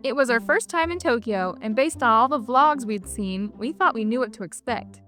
It was our first time in Tokyo, and based on all the vlogs we'd seen, we thought we knew what to expect.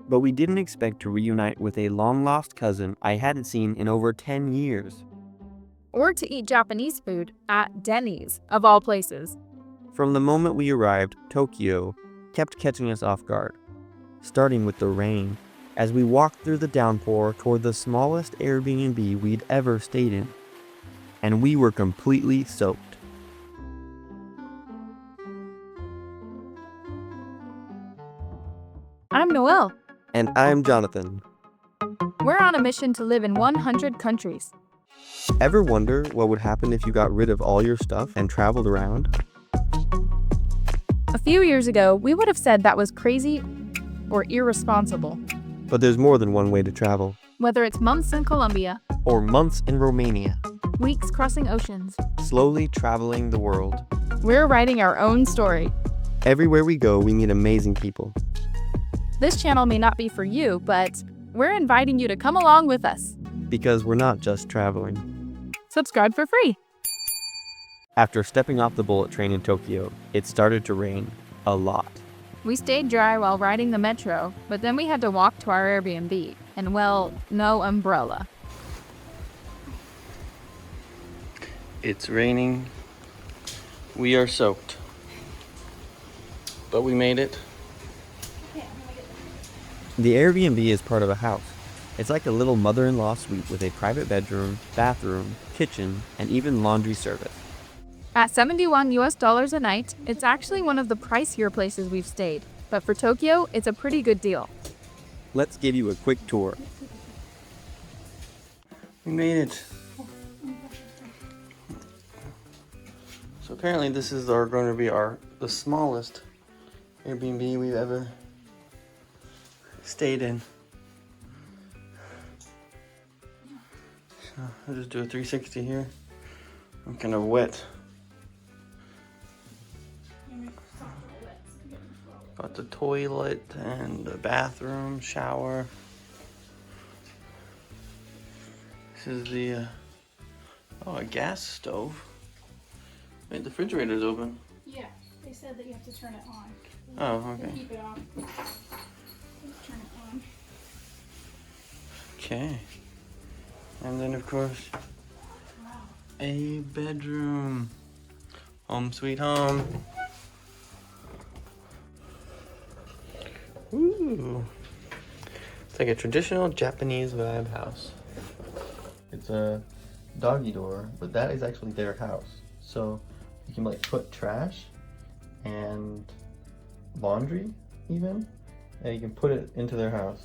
But we didn't expect to reunite with a long-lost cousin I hadn't seen in over 10 years. Or to eat Japanese food at Dennys, of all places. From the moment we arrived, Tokyo kept catching us off guard, starting with the rain, as we walked through the downpour toward the smallest Airbnb we'd ever stayed in. And we were completely soaked. I'm Noelle. And I'm Jonathan. We're on a mission to live in 100 countries. Ever wonder what would happen if you got rid of all your stuff and traveled around? A few years ago, we would have said that was crazy or irresponsible. But there's more than one way to travel. Whether it's months in Colombia, Or months in Romania, weeks crossing oceans, slowly traveling the world. we're writing our own story. Everywhere we go, we meet amazing people. This channel may not be for you, but we're inviting you to come along with us. Because we're not just traveling. Subscribe for free. After stepping off the bullet train in Tokyo, it started to rain a lot. We stayed dry while riding the metro, but then we had to walk to our Airbnb, and well, no umbrella. It's raining. We are soaked. But we made it. The Airbnb is part of a house. It's like a little mother-in-law suite with a private bedroom, bathroom, kitchen, and even laundry service. At $71 a night, it's actually one of the pricier places we've stayed, but for Tokyo, it's a pretty good deal. Let's give you a quick tour. We made it. So apparently this is going to be the smallest Airbnb we've ever stayed in. So I'll just do a 360 here. I'm kind of wet. Got the toilet and the bathroom, shower. This is the a gas stove. Wait, the refrigerator's open. Yeah, they said that you have to turn it on. Oh, To okay. keep it off. Just turn it on. Okay. And then of course, a bedroom. Home sweet home. Ooh. It's like a traditional Japanese vibe house. It's a doggy door, but that is actually their house. So you can like put trash and laundry even, and you can put it into their house.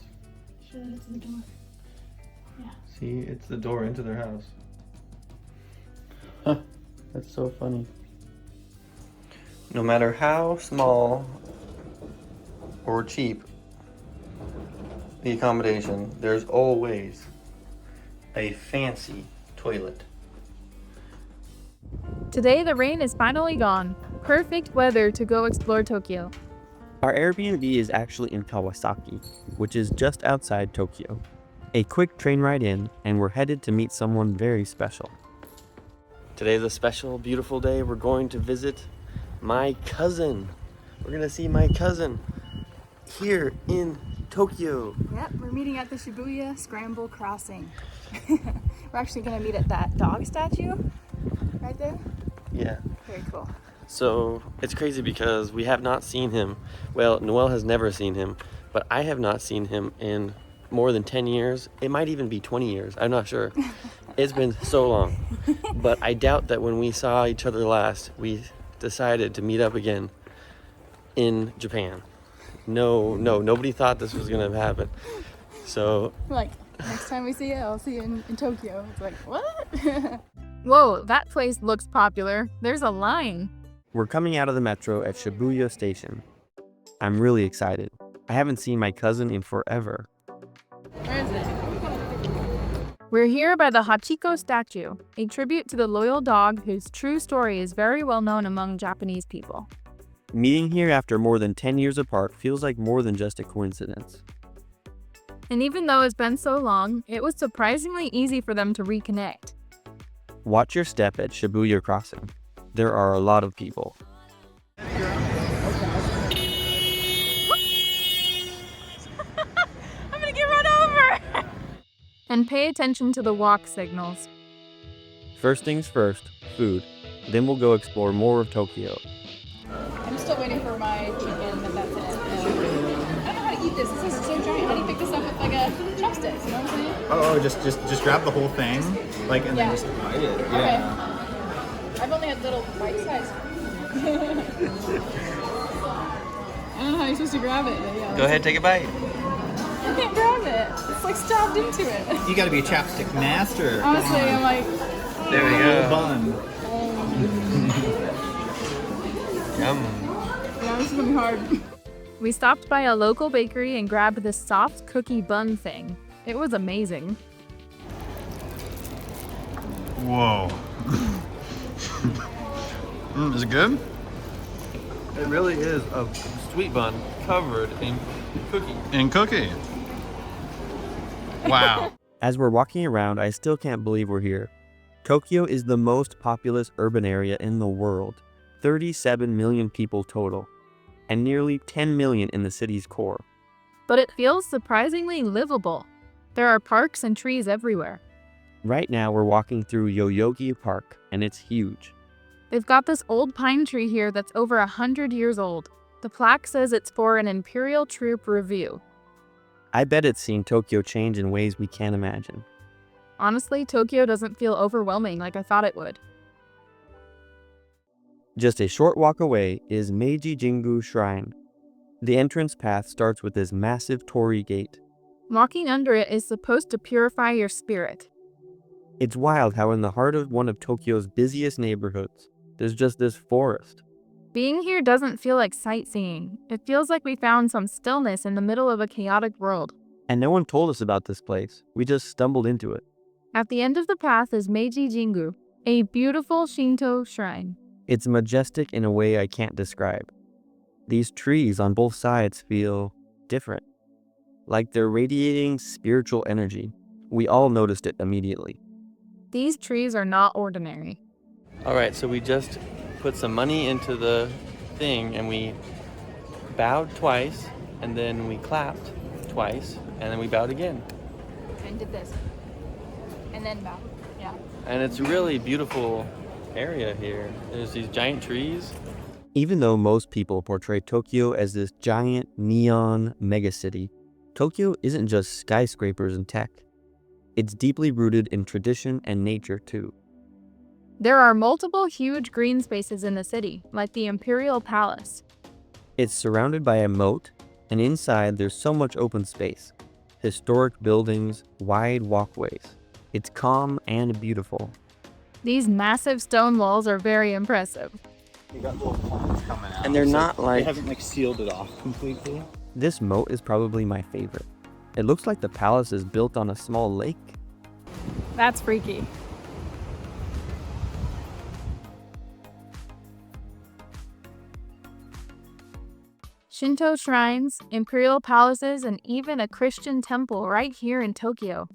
Show that it's the door. See, it's the door into their house. Huh, that's so funny. No matter how small or cheap the accommodation, there's always a fancy toilet. Today, the rain is finally gone. Perfect weather to go explore Tokyo. Our Airbnb is actually in Kawasaki, which is just outside Tokyo. A quick train ride in, and we're headed to meet someone very special. Today's a special, beautiful day. We're going to visit my cousin. We're gonna see my cousin here in Tokyo. Yep, we're meeting at the Shibuya Scramble Crossing. We're actually gonna meet at that dog statue right there. Yeah. Very cool. So it's crazy because we have not seen him. Well, Noelle has never seen him, but I have not seen him in more than 10 years. It might even be 20 years. I'm not sure. It's been so long. But I doubt that when we saw each other last, we decided to meet up again in Japan. Nobody thought this was gonna happen. So Like, next time we see you, I'll see you in Tokyo. It's like, what? Whoa, that place looks popular. There's a line. we're coming out of the metro at Shibuya Station. I'm really excited. I haven't seen my cousin in forever. Where is it? We're here by the Hachiko statue, a tribute to the loyal dog whose true story is very well known among Japanese people. Meeting here after more than 10 years apart feels like more than just a coincidence. And even though it's been so long, it was surprisingly easy for them to reconnect. Watch your step at Shibuya Crossing. there are a lot of people. I'm gonna get run over! And pay attention to the walk signals. First things first, food. Then we'll go explore more of Tokyo. I'm still waiting for my chicken, but that's it. I don't know how to eat this. This is so giant. How do you pick this up with like a chopsticks? You know what I'm saying? Oh, just grab the whole thing, like, and then just bite it. Okay. Yeah. I've only had little bite size. I don't know how you're supposed to grab it. But yeah, Go ahead, take a bite. I can't grab it. It's like stabbed into it. You got to be a chapstick master. Honestly, I'm like, There we Whole go. bun. Yum. yeah, this is gonna be hard. We stopped by a local bakery and grabbed this soft cookie bun thing. It was amazing. Whoa. Is it good? It really is a sweet bun covered in cookie. In cookie. Wow. As we're walking around, I still can't believe we're here. Tokyo is the most populous urban area in the world, 37 million people total, and nearly 10 million in the city's core. But it feels surprisingly livable. There are parks and trees everywhere. Right now, we're walking through Yoyogi Park, and it's huge. They've got this old pine tree here that's over 100 years old. The plaque says it's for an Imperial Troop review. I bet it's seen Tokyo change in ways we can't imagine. Honestly, Tokyo doesn't feel overwhelming like I thought it would. Just a short walk away is Meiji Jingu Shrine. The entrance path starts with this massive torii gate. Walking under it is supposed to purify your spirit. It's wild how in the heart of one of Tokyo's busiest neighborhoods, there's just this forest. Being here doesn't feel like sightseeing. It feels like we found some stillness in the middle of a chaotic world. And no one told us about this place. We just stumbled into it. At the end of the path is Meiji Jingu, a beautiful Shinto shrine. It's majestic in a way I can't describe. These trees on both sides feel different, like they're radiating spiritual energy. We all noticed it immediately. These trees are not ordinary. All right, so we just put some money into the thing and we bowed twice and then we clapped twice and then we bowed again. And did this. And then bow. Yeah. And it's a really beautiful area here. There's these giant trees. Even though most people portray Tokyo as this giant neon megacity, Tokyo isn't just skyscrapers and tech. It's deeply rooted in tradition and nature too. There are multiple huge green spaces in the city, like the Imperial Palace. It's surrounded by a moat, and inside there's so much open space. Historic buildings, wide walkways. It's calm and beautiful. These massive stone walls are very impressive. You got little ponds coming out. And they're It's not like- They haven't like sealed it off completely. This moat is probably my favorite. It looks like the palace is built on a small lake. That's freaky. Shinto shrines, imperial palaces, and even a Christian temple right here in Tokyo.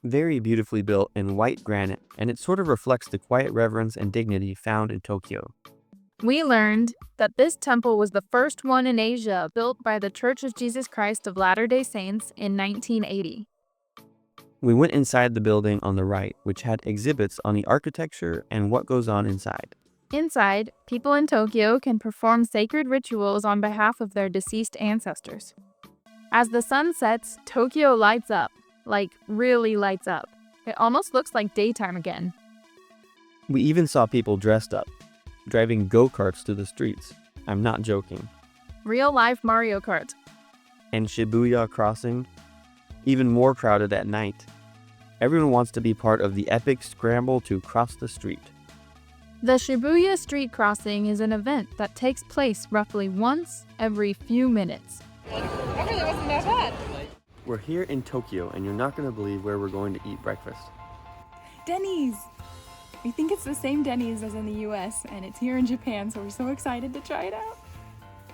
Very beautifully built in white granite, and it sort of reflects the quiet reverence and dignity found in Tokyo. We learned that this temple was the first one in Asia built by the Church of Jesus Christ of Latter-day Saints in 1980. We went inside the building on the right, which had exhibits on the architecture and what goes on inside. Inside, people in Tokyo can perform sacred rituals on behalf of their deceased ancestors. As the sun sets, Tokyo lights up, like really lights up. It almost looks like daytime again. We even saw people dressed up, driving go-karts through the streets. I'm not joking. Real life Mario Kart. And Shibuya Crossing, even more crowded at night. Everyone wants to be part of the epic scramble to cross the street. The Shibuya Street Crossing is an event that takes place roughly once every few minutes. That really wasn't that bad. We're here in Tokyo, and you're not going to believe where we're going to eat breakfast. Dennys. We think it's the same Dennys as in the US, and it's here in Japan, so we're so excited to try it out.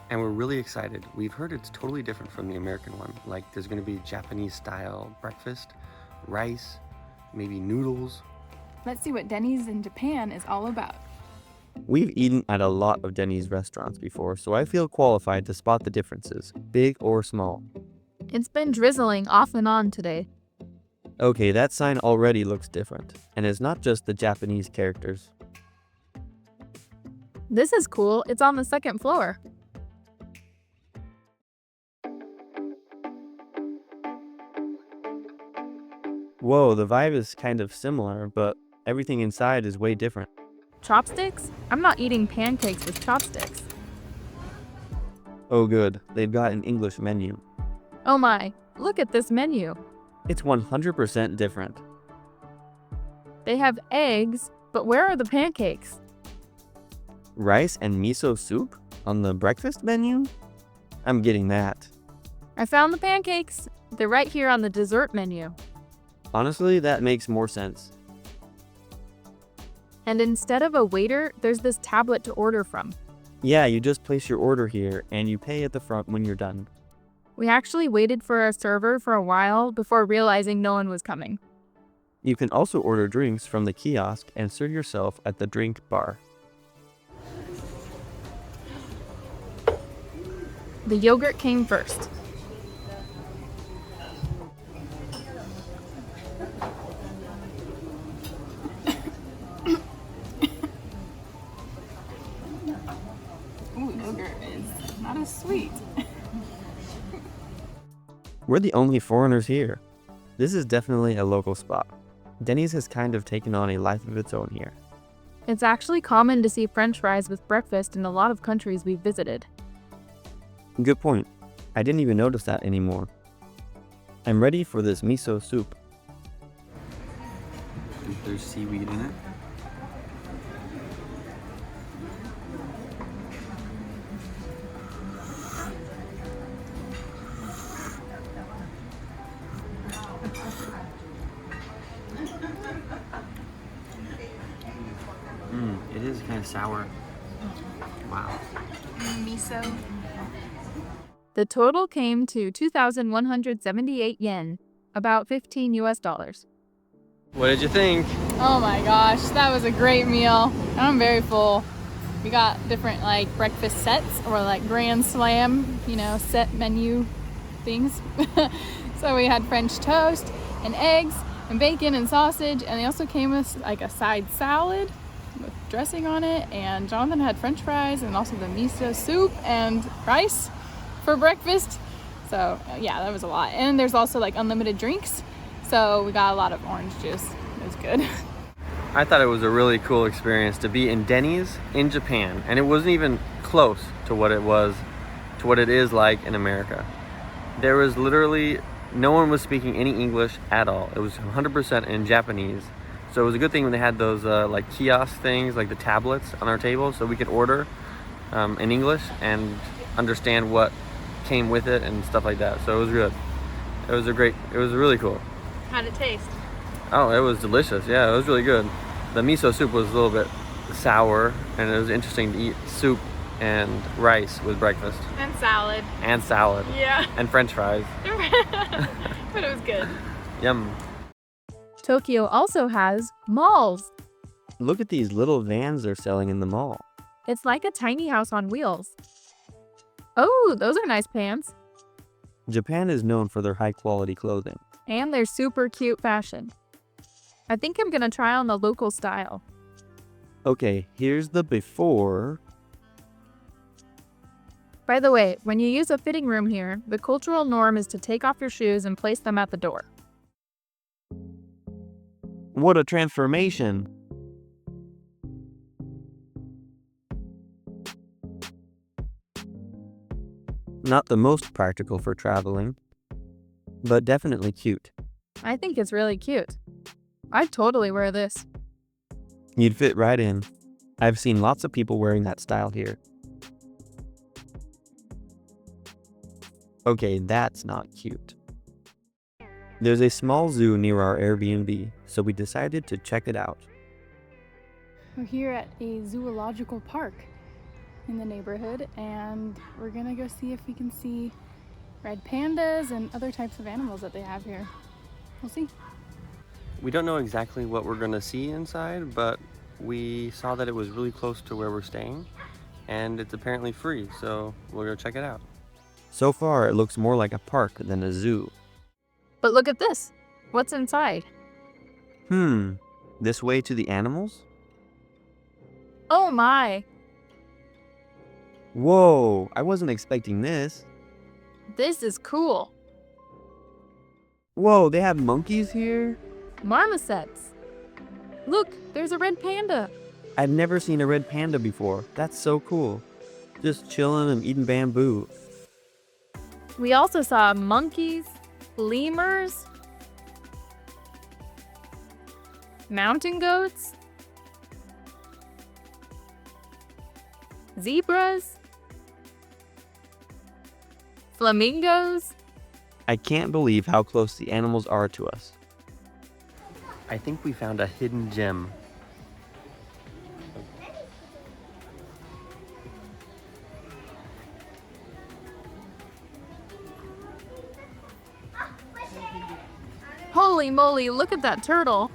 And we're really excited. We've heard it's totally different from the American one. Like, there's going to be Japanese-style breakfast, rice, maybe noodles. Let's see what Dennys in Japan is all about. We've eaten at a lot of Denny's restaurants before, so I feel qualified to spot the differences, big or small. It's been drizzling off and on today. Okay, that sign already looks different, and it's not just the Japanese characters. This is cool. It's on the second floor. Whoa, the vibe is kind of similar, but everything inside is way different. Chopsticks? I'm not eating pancakes with chopsticks. Oh good, they've got an English menu. Oh my, look at this menu. It's 100% different. They have eggs, but where are the pancakes? Rice and miso soup on the breakfast menu? I'm getting that. I found the pancakes. They're right here on the dessert menu. Honestly, that makes more sense. And instead of a waiter, there's this tablet to order from. Yeah, you just place your order here and you pay at the front when you're done. We actually waited for our server for a while before realizing no one was coming. You can also order drinks from the kiosk and serve yourself at the drink bar. The yogurt came first. Ooh, yogurt is not as sweet. We're the only foreigners here. This is definitely a local spot. Denny's has kind of taken on a life of its own here. It's actually common to see French fries with breakfast in a lot of countries we've visited. Good point. I didn't even notice that anymore. I'm ready for this miso soup. There's seaweed in it. It is kind of sour. Wow. Miso. The total came to 2,178 yen, about 15 US dollars. What did you think? Oh my gosh, that was a great meal. I'm very full. We got different like breakfast sets or like grand slam, set menu things. So we had French toast and eggs and bacon and sausage, and they also came with like a side salad with dressing on it, and Jonathan had French fries and also the miso soup and rice for breakfast. So yeah, that was a lot. And there's also like unlimited drinks. So we got a lot of orange juice. It was good. I thought it was a really cool experience to be in Denny's in Japan, and it wasn't even close to what it is like in America. There was literally no one was speaking any English at all. It was 100% in Japanese. So it was a good thing when they had those like kiosk things, like the tablets on our table, so we could order in English and understand what came with it and stuff like that. So it was good. It was really cool. How'd it taste? Oh, it was delicious. Yeah, it was really good. The miso soup was a little bit sour, and it was interesting to eat soup and rice with breakfast. And salad. And salad. Yeah. And French fries. But it was good. Yum. Tokyo also has malls. Look at these little vans they're selling in the mall. It's like a tiny house on wheels. Oh, those are nice pants. Japan is known for their high quality clothing. And their super cute fashion. I think I'm gonna try on the local style. Okay, here's the before. By the way, when you use a fitting room here, the cultural norm is to take off your shoes and place them at the door. What a transformation! Not the most practical for traveling, but definitely cute. I think it's really cute. I'd totally wear this. You'd fit right in. I've seen lots of people wearing that style here. Okay, that's not cute. There's a small zoo near our Airbnb, so we decided to check it out. We're here at a zoological park in the neighborhood, and we're gonna go see if we can see red pandas and other types of animals that they have here. We'll see. We don't know exactly what we're gonna see inside, but we saw that it was really close to where we're staying, and it's apparently free, so we're gonna check it out. So far, it looks more like a park than a zoo. But look at this. What's inside? This way to the animals? Oh my! Whoa, I wasn't expecting this. This is cool. Whoa, they have monkeys here? Marmosets. Look, there's a red panda. I've never seen a red panda before. That's so cool. Just chilling and eating bamboo. We also saw monkeys, lemurs, mountain goats, zebras, flamingos. I can't believe how close the animals are to us. I think we found a hidden gem. Holy moly, look at that turtle.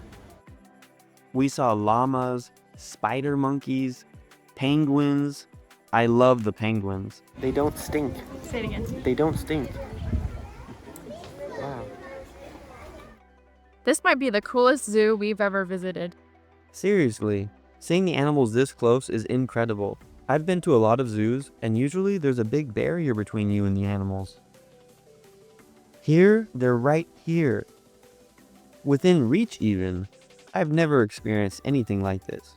We saw llamas, spider monkeys, penguins. I love the penguins. They don't stink. Say it again. They don't stink. Wow. This might be the coolest zoo we've ever visited. Seriously, seeing the animals this close is incredible. I've been to a lot of zoos, and usually there's a big barrier between you and the animals. Here, they're right here. Within reach even. I've never experienced anything like this.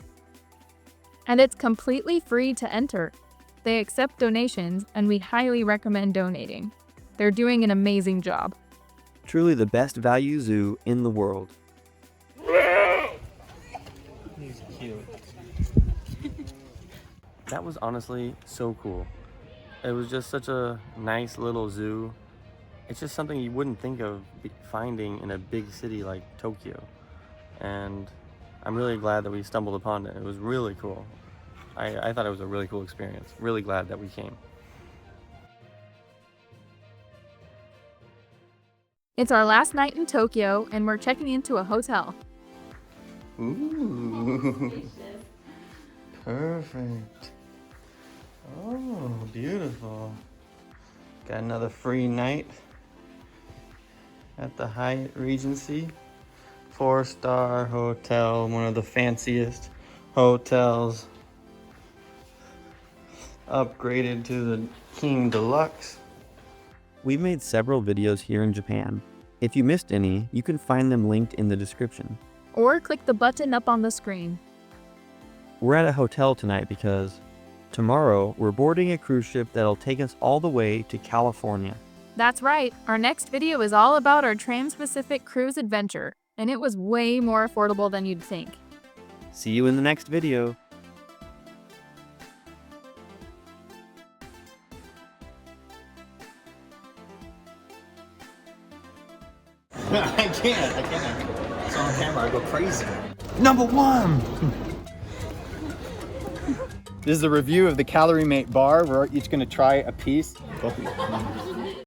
And it's completely free to enter. They accept donations, and we highly recommend donating. They're doing an amazing job. Truly the best value zoo in the world. He's cute. That was honestly so cool. It was just such a nice little zoo. It's just something you wouldn't think of finding in a big city like Tokyo. And I'm really glad that we stumbled upon it. It was really cool. I thought it was a really cool experience. Really glad that we came. It's our last night in Tokyo, and we're checking into a hotel. Ooh. Perfect. Oh, beautiful. Got another free night at the Hyatt Regency. 4-star hotel, one of the fanciest hotels. Upgraded to the King Deluxe. We've made several videos here in Japan. If you missed any, you can find them linked in the description. Or click the button up on the screen. We're at a hotel tonight because tomorrow we're boarding a cruise ship that'll take us all the way to California. That's right, our next video is all about our Trans-Pacific cruise adventure, and it was way more affordable than you'd think. See you in the next video. I can't. It's on camera, I go crazy. Number 1! This is a review of the Calorie Mate bar. We're each gonna try a piece.